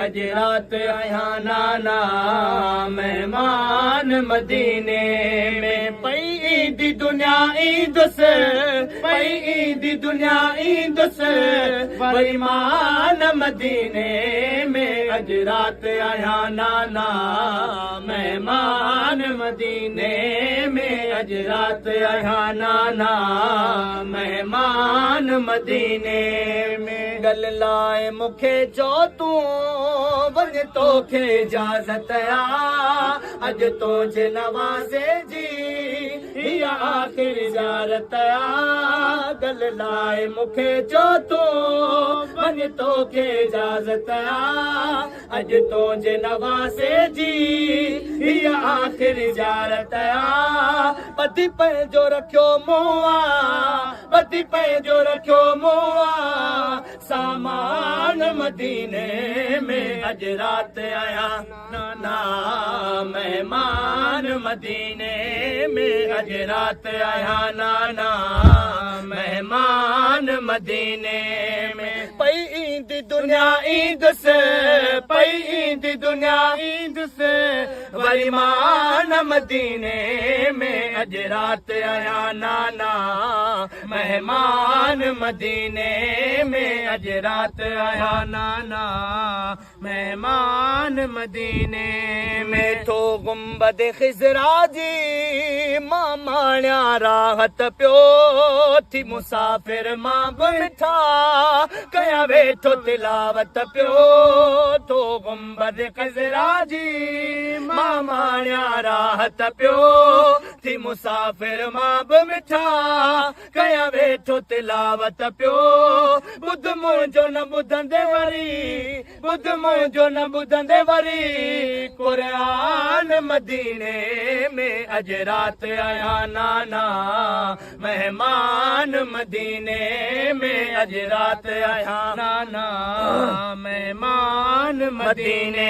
अज रात आया नाना मेहमान मदीने में। पई ईदी दुनिया ईदुस, पई ईदी दुनिया ईदुस वरीमान मदीने में। अज रात आया नाना मेहमान मदीने में। अज रात आया नाना मेहमान मदीने में। गल लाए मुखे चो तू वञ तोखे इजाज़त आ। अज तुझे नवाज़े जी हिया आखिर ज़ारत आ। गल लाए मुखे चो तू वञ तोखे इजाज़त आ। अज तुझे नवाज़े जी हिया आखिर ज़ारत आ। बदी पंहिंजो रखियो मुआ, बदी पंहिंजो रखियो मुआ सामान मदीने में। अज रात आया नाना मेहमान मदीने में। अज रात आया नाना मेहमान मदीने में। पई ईदी दुनिया ईदुस, पई ईदी दुनिया ईदुस वरीमान मदीने में। अज रात आया नाना मेहमान मदीने में। अज रात आया नाना मेहमान मदीने में। थो गुंबद खिज़रा जी मां माण्या राहत पियो थी मुसाफ़िर मां बि मिठा कया वेठो तिलावत पियो। थो गुंबद खिज़रा जी मां माण्या राहत पियो थी मुसाफ़िर मां बि मिठा कया वेठो तिलावत पियो। ॿुध मुंहिंजो न ॿुधंदे वरी, ॿुध मुंहिंजो न ॿुधंदे वरी क़ुरान मदीने में। अज रात आया नाना मेहमान मदीने में। अज रात आया नाना मेहमान मदीने